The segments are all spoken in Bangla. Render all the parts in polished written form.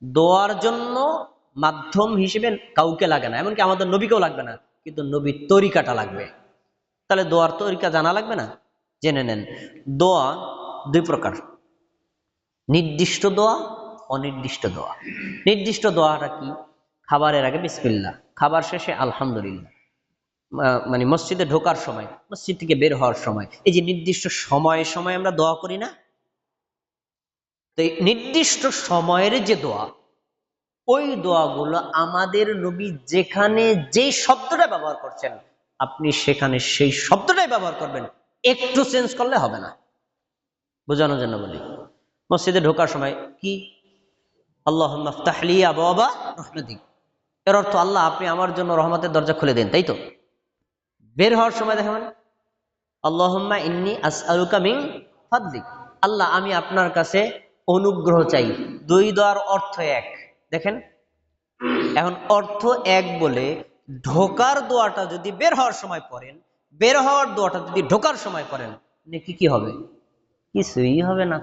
দোয়ার জন্য মাধ্যম হিসেবে কাউকে লাগে না, এমনকি আমাদের নবীকেও লাগবে না, কিন্তু নবীর তরিকাটা লাগবে। তাহলে দোয়ার তরিকা জানা লাগবে না? জেনে নেন। দোয়া দুই প্রকার, নির্দিষ্ট দোয়া, অনির্দিষ্ট দোয়া। নির্দিষ্ট দোয়াটা কি? খাবারের আগে বিসমিল্লাহ, খাবার শেষে আলহামদুলিল্লাহ, মানে মসজিদে ঢোকার সময়, মসজিদ থেকে বের হওয়ার সময়, এই যে নির্দিষ্ট সময়ে সময় আমরা দোয়া করি না? তো এই নির্দিষ্ট সময়ের যে দোয়া, ওই দোয়াগুলো আমাদের নবী যেখানে যেই শব্দটা ব্যবহার করছেন, আপনি সেখানে সেই শব্দটাই ব্যবহার করবেন, একটু চেঞ্জ করলে হবে না। বোঝানোর জন্য বলি, মসজিদে ঢোকার সময় কি? আল্লাহুম্মা ইফতাহ লি আবওয়াবা রাহমাতিক, এর অর্থ আল্লাহ আপনি আমার জন্য রহমতের দরজা খুলে দেন, তাই তো? বের হওয়ার সময় দেখেন আল্লাহুম্মা ইন্নী আসআলুকা মিন ফাদলিক, আল্লাহ আমি আপনার কাছে অনুগ্রহ চাই। দুই দোয়ার অর্থ এক। দেখেন, এখন অর্থ এক বলে ঢোকার দোয়াটা যদি বের হওয়ার সময় পড়েন, বের হওয়ার দোয়াটা যদি ঢোকার সময় পড়েন, নাকি কি হবে? কিছুই হবে না,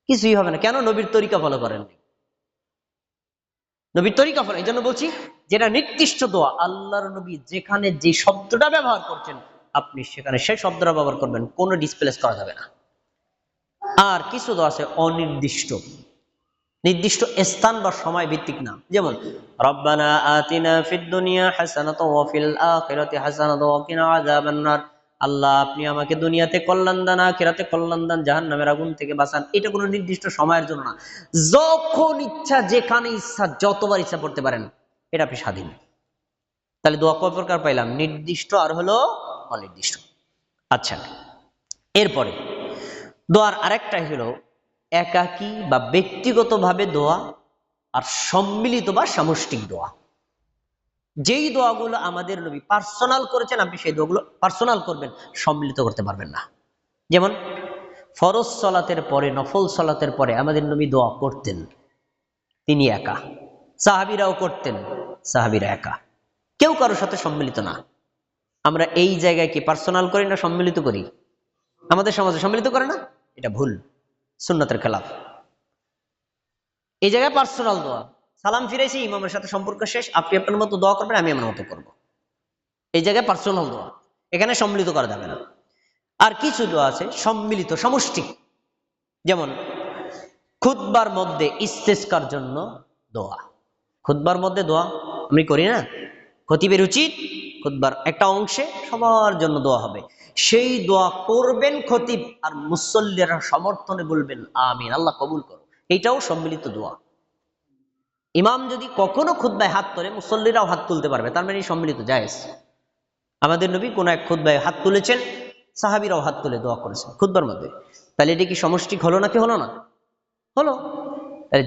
কিছুই হবে না। কেন? নবীর তরিকা ফলো করেননি। নবীর তরিকা ফলো, এই জন্য বলছি, যেটা নির্দিষ্ট দোয়া, আল্লাহর নবী যেখানে যে শব্দটা ব্যবহার করছেন, আপনি সেখানে সেই শব্দটা ব্যবহার করবেন, কোনো ডিসপ্লেস করা যাবে না। আর কিছু দোয়া আছে অনির্দিষ্ট, নির্দিষ্ট স্থান বা সময় ভিত্তিক না। যেমন রব্বানা আতিনা ফিদ দুনিয়া হাসানাতাও ওয়া ফিল আখিরাতি হাসানাতাও ওয়া কিনা আযাবান্নার, আল্লাহ আপনি আমাকে দুনিয়াতে কল্যাণ দান, আখিরাতে কল্যাণ দান, জাহান্নামের আগুন থেকে বাঁচান। এটা কোনো নির্দিষ্ট সময়ের জন্য না, যখন ইচ্ছা, যেখানে ইচ্ছা, যতবার ইচ্ছা পড়তে পারেন, এটা আপনি স্বাধীন। তাহলে দোয়া কয় প্রকার পাইলাম? নির্দিষ্ট আর হলো অনির্দিষ্ট। আচ্ছা, এরপরে দোয়ার আরেকটাই হলো একাকী বা ব্যক্তিগতভাবে দোয়া, আর সম্মিলিত বা সামষ্টিক দোয়া। যেই দোয়াগুলো আমাদের নবী পার্সোনাল করেছেন, আপনি সেই দোয়াগুলো পার্সোনাল করবেন, সম্মিলিত করতে পারবেন না। যেমন ফরজ সালাতের পরে, নফল সালাতের পরে আমাদের নবী দোয়া করতেন, তিনি একা, সাহাবীরাও করতেন, সাহাবীরা একা, কেউ কারোর সাথে সম্মিলিত না। আমরা এই জায়গায় কি পার্সোনাল করি না সম্মিলিত করি? আমাদের সমাজে সম্মিলিত করে না, এটা ভুল, সুন্নতের খেলাফ। এই জায়গায় পার্সোনাল দোয়া, সালাম ফিরাইছি, ইমামের সাথে সম্পর্ক শেষ, আপনি আপনার মতো দোয়া করবেন, আমি আমার মতো করব, এই জায়গায় পার্সোনাল দোয়া, এখানে সম্মিলিত করা যাবে না। আর কিছু দোয়া আছে সম্মিলিত, সমষ্টিক। যেমন খুতবার মধ্যে ইস্তেসকার জন্য দোয়া, খুতবার মধ্যে দোয়া আমি করি না, খতিবের উচিত খুতবার একটা অংশে সবার জন্য দোয়া হবে, সেই দোয়া করবেন খতিব, আর মুসল্লিরা সমর্থনে বলবেন আমিন, আল্লাহ কবুল করো, এইটাও সম্মিলিত দোয়া। ইমাম যদি কখনো খুতবায় হাত তোলে, মুসল্লিরাও হাত তুলতে পারবে, তার মানে সম্মিলিত জায়েজ। আমাদের নবী কোন এক খুতবায় হাত তুলেছেন, সাহাবীরাও হাত তুলে দোয়া করেছেন খুতবার মধ্যে, তাহলে এটা কি সমষ্টিক হলো নাকি হলো না? হলো।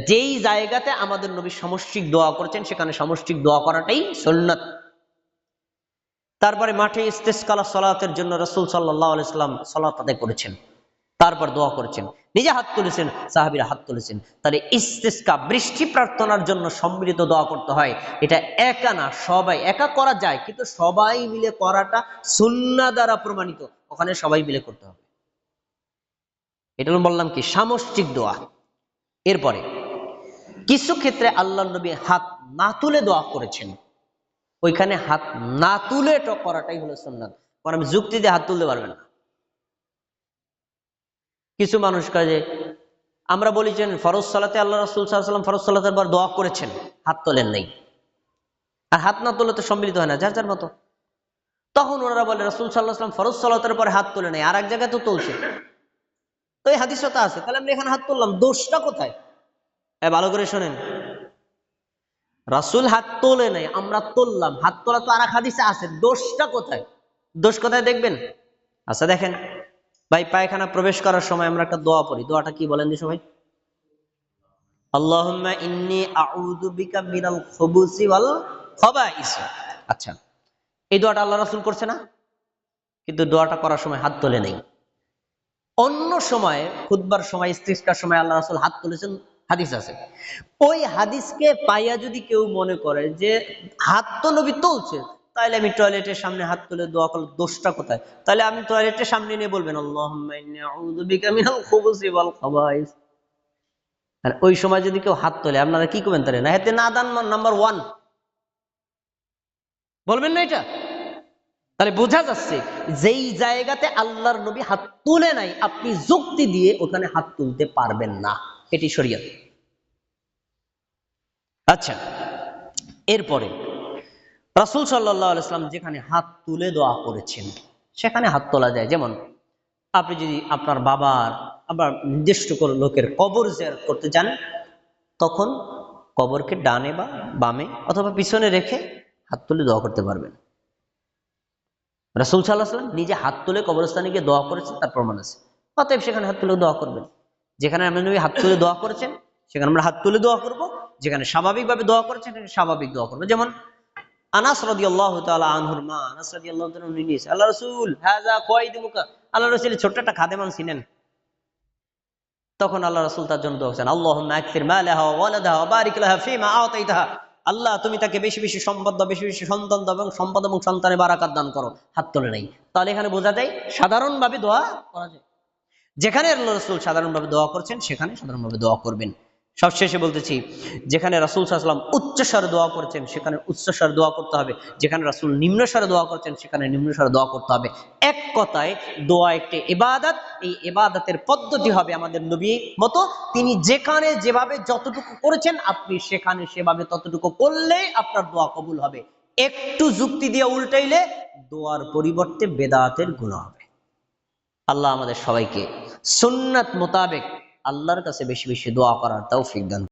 যেই জায়গাতে আমাদের নবী সমষ্টিক দোয়া করেছেন, সেখানে সমষ্টিক দোয়া করাটাই সুন্নাত। তারপরে মাঠে ইস্তেসকালা সালাতের জন্য রাসূল সাল্লাল্লাহু আলাইহি ওয়াসাল্লাম সালাত আদায় করেছেন, তারপর দোয়া করেছেন, নিজে হাত তুলেছেন, সাহাবীরা হাত তুলেছেন। তাহলে ইস্তেসকা, বৃষ্টি প্রার্থনার জন্য সম্মিলিত দোয়া করতে হয়। এটা একা না, সবাই, একা করা যায় কিন্তু সবাই মিলে করাটা সুন্নাহ দ্বারা প্রমাণিত, ওখানে সবাই মিলে করতে হবে। এটা বললাম কি সামষ্টিক দোয়া। এরপরে কিছু ক্ষেত্রে আল্লাহর নবী হাত না তুলে দোয়া করেছেন, ওইখানে হাত না তুলে করাটাই হলো সুন্নাত। কারণ আমি যুক্তি দিয়ে হাত তুলতে পারবেন না। কিছু মানুষ কাজে আমরা বলেছেন ফরজ সালাতে আল্লাহ রাসূল সাল্লাল্লাহু আলাইহি ওয়াসাল্লাম ফরজ সালাতের পর দোয়া করেছেন, হাত তোলেন নাই, আর হাত না তুললে তো সম্মিলিত হয় না, যার যার মতো। তখন ওনারা বলে রাসূল সাল্লাল্লাহু আলাইহি ওয়াসাল্লাম ফরজ সালাতের পরে হাত তোলে নাই, আর এক জায়গায় তো তুলছে, তো এই হাদিসটা তো আছে, তাহলে আমরা এখানে হাত তুললাম, দোষটা কোথায়? ভালো করে শোনেন, রাসূল হাত তোলে নাই, আমরা তুললাম, হাত তোলা তো আর এক হাদিসে আছে, দোষটা কোথায়? দোষ কোথায় দেখবেন? আচ্ছা দেখেন, ভাই পায়খানা প্রবেশ করার সময় আমরা একটা দোয়া পড়ি, দোয়াটা কি বলেন দি সবাই? আল্লাহুম্মা ইন্নী আউযু বিকা মিনাল খুবুসি ওয়াল খাবাইস। আচ্ছা, এই দোয়াটা আল্লাহ রাসূল করছে না? কিন্তু দোয়াটা করার সময় হাত তোলে নেই। অন্য সময় খুতবার সময়, ইস্তিসকার সময় আল্লাহ রাসূল হাত তুলেছেন, হাদিস আছে। ওই হাদিসকে পাইয়া যদি কেউ মনে করে যে হাত তো নবী তুলছে, তাহলে আমি টয়লেটের সামনে হাত তুলে দোয়া করলে দোষটা কোথায়? তাহলে আমি টয়লেটের সামনে নিয়ে বলবেন আল্লাহুম্মা ইন্নী আউযু বিকা মিনাল খুবুসি ওয়াল খাবাইস। আর ওই সময় যদি কেউ হাত তোলে আপনারা কি করবেন? তাহলে না হেতে না দান নাম্বার 1 বলবেন না এটা? তাহলে বোঝা যাচ্ছে যেই জায়গাতে আল্লাহর নবী হাত তুলে নাই আপনি যুক্তি দিয়ে ওখানে হাত তুলতে পারবেন না, এটি শরীয়ত। আচ্ছা, এরপরে রাসূল সাল্লাল্লাহু আলাইহি ওয়াসাল্লাম যেখানে হাত তুলে দোয়া করেছেন সেখানে হাত তোলা যায়। যেমন আপনি যদি আপনার বাবার আবার নির্দিষ্ট কোনো লোকের কবর জিয়ারত করতে যান, তখন কবরকে ডানে বা বামে অথবা পিছনে রেখে হাত তুলে দোয়া করতে পারবেন। রাসূল সাল্লাল্লাহু আলাইহি ওয়াসাল্লাম নিজে হাত তুলে কবরস্থানে গিয়ে দোয়া করেছেন, তার প্রমাণ আছে। অতএব সেখানে হাত তুলে দোয়া করবেন। যেখানে আমরা নবী হাত তুলে দোয়া করেছেন সেখানে আমরা হাত তুলে দোয়া করব, যেখানে স্বাভাবিকভাবে দোয়া করেছেন সেখানে স্বাভাবিক দোয়া করব। যেমন আনাস রাদিয়াল্লাহু তাআলা আনহুর মা আনাস রাদিয়াল্লাহু তাআলা উনি নিয়েছে, আল্লাহ রাসূল হাযা কয়দুমুকা, আল্লাহ রাসূল ছোট্ট একটা খাদেমান ছিলেন। তখন আল্লাহ রাসূল তার জন্য দোয়া করেছেন, আল্লাহুম্মা আকসির মালাহা ওয়া ওয়ালাদাহা ওয়া বারিক লাহা ফীমা আতাইতাহা, আল্লাহ তুমি তাকে বেশি বেশি সম্পদ দাও, বেশি বেশি সন্তান দাও এবং সম্পদ এবং সন্তানে বারাকাত দান করো। হাত তোলে নাই। তাহলে এখানে বোঝা যায় সাধারণভাবে দোয়া করা যায়। যেখানে আল্লাহ রাসূল সাধারণভাবে দোয়া করছেন সেখানে সাধারণভাবে দোয়া করবেন। সবশেষে বলতেছি, যেখানে রাসূল সাল্লাল্লাহু আলাইহি ওয়াসাল্লাম উচ্চস্বরে দোয়া করেছেন সেখানে উচ্চস্বরে দোয়া করতে হবে, যেখানে রাসূল নিম্নস্বরে দোয়া করেছেন সেখানে নিম্নস্বরে দোয়া করতে হবে। এক কথায় দোয়া একটি ইবাদত। এই ইবাদতের পদ্ধতি হবে আমাদের নবীর মতো, তিনি যেখানে যেভাবে যতটুকু করেছেন আপনি সেখানে সেভাবে ততটুকু করলে আপনার দোয়া কবুল হবে। একটু যুক্তি দিয়ে উল্টাইলে দোয়ার পরিবর্তে বেদাতের গুনাহ হবে। আল্লাহ আমাদের সবাইকে সুন্নাত মোতাবেক আল্লাহর কাছে বেশি বেশি দোয়া করার তৌফিক দান।